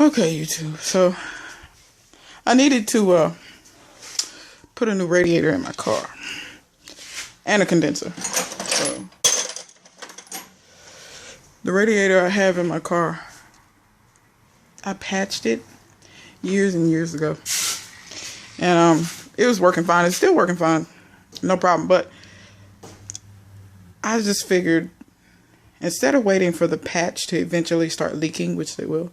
Okay, YouTube. So I needed to put a new radiator in my car and a condenser. So the radiator I have in my car, I patched it years and years ago, and it was working fine. It's still working fine, no problem. But I just figured, instead of waiting for the patch to eventually start leaking, which they will,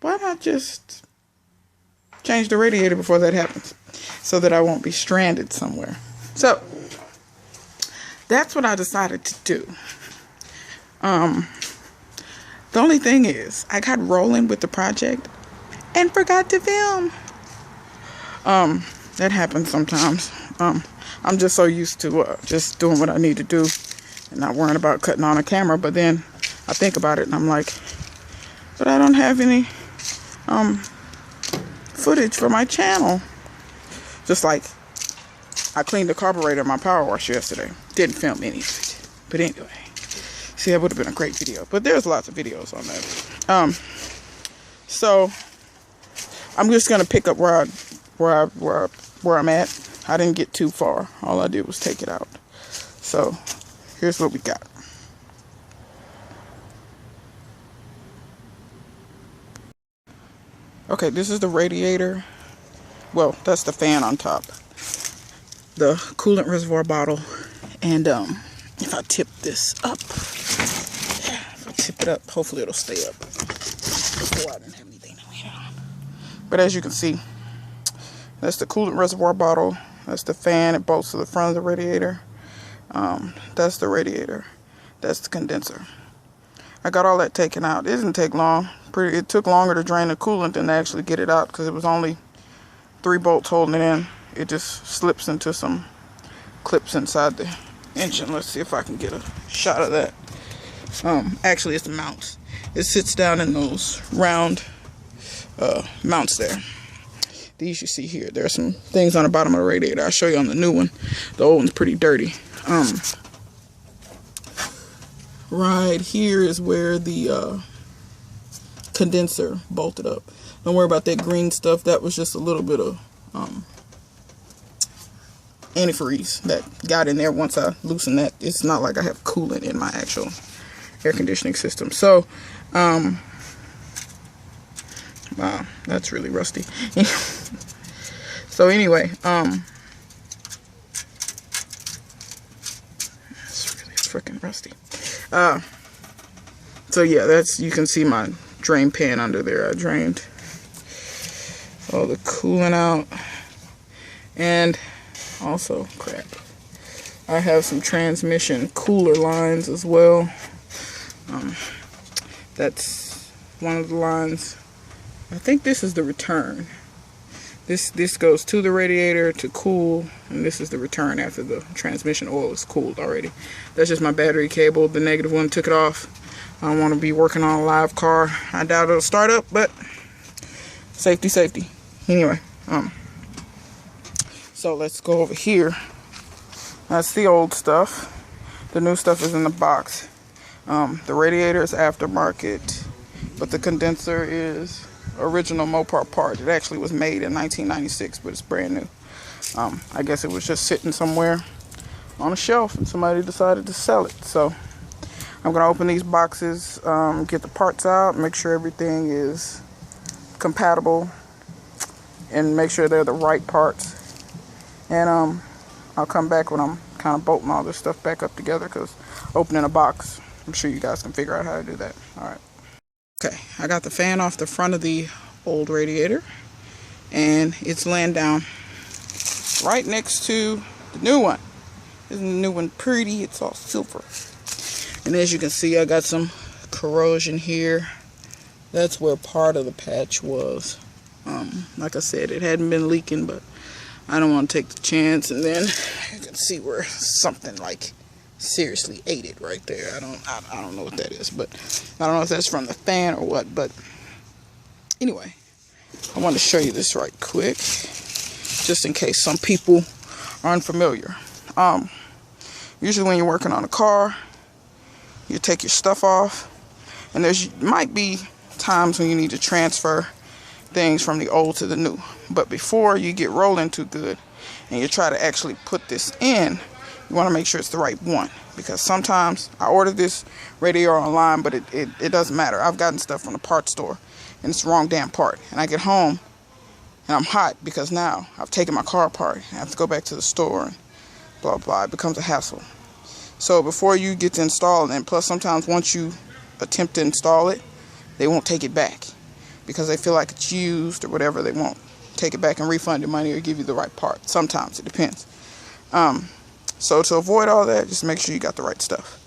why not just change the radiator before that happens, so that I won't be stranded somewhere. So that's what I decided to do. The only thing is, I got rolling with the project and forgot to film. That happens sometimes. I'm just so used to just doing what I need to do and not worrying about cutting on a camera. But then I think about it and I'm like, but I don't have any footage for my channel. Just like I cleaned the carburetor in my power wash yesterday. Didn't film any of it. But anyway, see, that would have been a great video. But there's lots of videos on that. So I'm just gonna pick up where I'm at. I didn't get too far. All I did was take it out. So here's what we got. Okay, this is the radiator. Well, that's the fan on top. The coolant reservoir bottle. And if I tip this up, if I tip it up, hopefully it'll stay up. Before I didn't have anything to lean on. But as you can see, that's the coolant reservoir bottle. That's the fan. It bolts to the front of the radiator. That's the radiator. That's the condenser. I got all that taken out. It didn't take long. It took longer to drain the coolant than to actually get it out, because it was only 3 bolts holding it in. It just slips into some clips inside the engine. Let's see if I can get a shot of that. Actually, it's the mounts. It sits down in those round mounts there. These you see here. There are some things on the bottom of the radiator. I'll show you on the new one. The old one's pretty dirty. Right here is where the condenser bolted up. Don't worry about that green stuff. That was just a little bit of antifreeze that got in there once I loosened that. It's not like I have coolant in my actual air conditioning system. So, wow, that's really rusty. So anyway, it's really freaking rusty. So yeah, that's, you can see my drain pan under there. I drained all the coolant out, and also, crap, I have some transmission cooler lines as well. That's one of the lines. I think this is the return. This goes to the radiator to cool, and this is the return after the transmission oil is cooled already. That's just my battery cable. The negative one took it off. I don't want to be working on a live car. I doubt it'll start up, but safety. Anyway, so let's go over here. That's the old stuff. The new stuff is in the box. The radiator is aftermarket, but the condenser is original Mopar part. It actually was made in 1996, but it's brand new. I guess it was just sitting somewhere on a shelf and somebody decided to sell it. So I'm gonna open these boxes, get the parts out, make sure everything is compatible, and make sure they're the right parts. And I'll come back when I'm kind of bolting all this stuff back up together, because opening a box, I'm sure you guys can figure out how to do that. Alright. Okay, I got the fan off the front of the old radiator, and it's laying down right next to the new one. Isn't the new one pretty? It's all silver. And as you can see, I got some corrosion here. That's where part of the patch was. Like I said, it hadn't been leaking, but I don't want to take the chance. And then you can see where something like seriously ate it right there. I don't know what that is, but I don't know if that's from the fan or what. But anyway, I want to show you this right quick, just in case some people are unfamiliar. Usually when you're working on a car, you take your stuff off, and might be times when you need to transfer things from the old to the new. But before you get rolling too good and you try to actually put this in, you want to make sure it's the right one, because sometimes I ordered this radiator online, but it doesn't matter. I've gotten stuff from the parts store and it's the wrong damn part, and I get home and I'm hot because now I've taken my car apart. I have to go back to the store and blah blah. It becomes a hassle. So before you get to install it, and plus sometimes once you attempt to install it, they won't take it back because they feel like it's used or whatever. They won't take it back and refund your money or give you the right part. Sometimes it depends. So to avoid all that, just make sure you got the right stuff.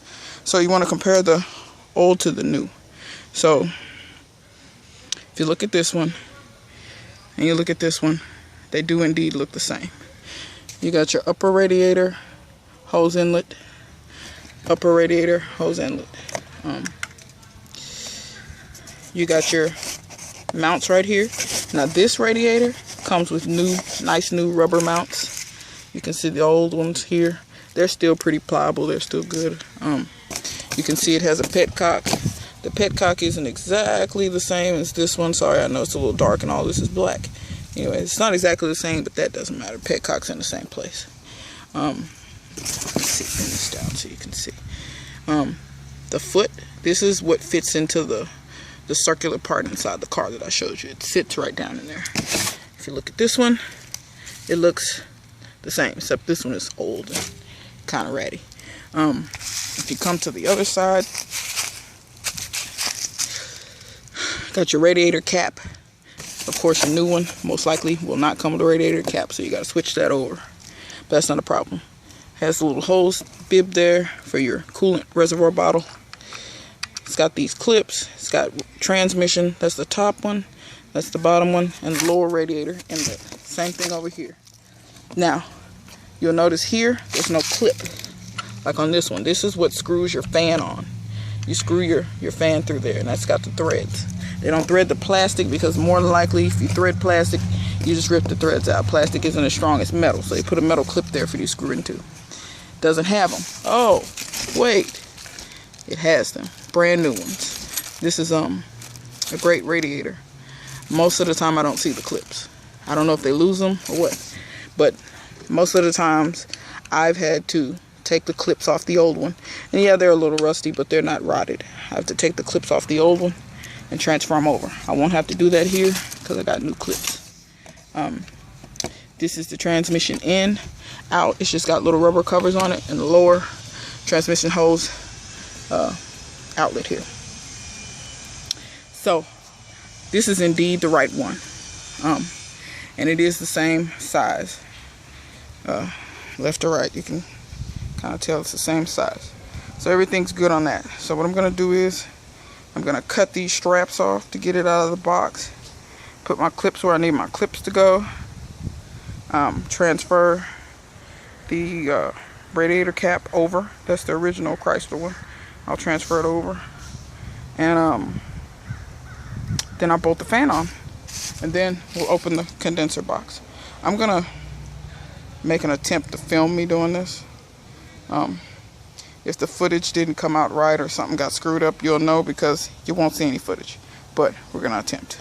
So you want to compare the old to the new. So if you look at this one and you look at this one, they do indeed look the same. You got your upper radiator hose inlet, upper radiator hose inlet. You got your mounts right here. Now this radiator comes with nice new rubber mounts. You can see the old ones here. They're still pretty pliable. They're still good. You can see it has a petcock. The petcock isn't exactly the same as this one. Sorry, I know it's a little dark and all this is black. Anyway, it's not exactly the same, but that doesn't matter. Petcock's in the same place. Let's see, bring this down so you can see. The foot, this is what fits into the circular part inside the car that I showed you. It sits right down in there. If you look at this one, it looks the same, except this one is old and kind of ratty. If you come to the other side, got your radiator cap. Of course, a new one most likely will not come with a radiator cap, so you got to switch that over. But that's not a problem. Has a little hose bib there for your coolant reservoir bottle. It's got these clips. It's got transmission. That's the top one. That's the bottom one, and the lower radiator inlet. Same thing over here. Now, you'll notice here, there's no clip. Like on this one, this is what screws your fan on. You screw your fan through there, and that's got the threads. They don't thread the plastic because more than likely, if you thread plastic, you just rip the threads out. Plastic isn't as strong as metal, so they put a metal clip there for you to screw into. Doesn't have them. Oh, wait. It has them. Brand new ones. This is a great radiator. Most of the time, I don't see the clips. I don't know if they lose them or what, but most of the times, I've had to take the clips off the old one. And yeah, they're a little rusty, but they're not rotted. I have to take the clips off the old one and transfer them over. I won't have to do that here because I got new clips. This is the transmission in, out. It's just got little rubber covers on it, and the lower transmission hose outlet here. So this is indeed the right one, and it is the same size, left to right. You can kind of tell it's the same size, so everything's good on that. So what I'm gonna do is I'm gonna cut these straps off to get it out of the box, put my clips where I need my clips to go, transfer the radiator cap over. That's the original Chrysler one. I'll transfer it over, and then I'll bolt the fan on, and then we'll open the condenser box. I'm gonna make an attempt to film me doing this. If the footage didn't come out right or something got screwed up, you'll know because you won't see any footage, but we're gonna attempt.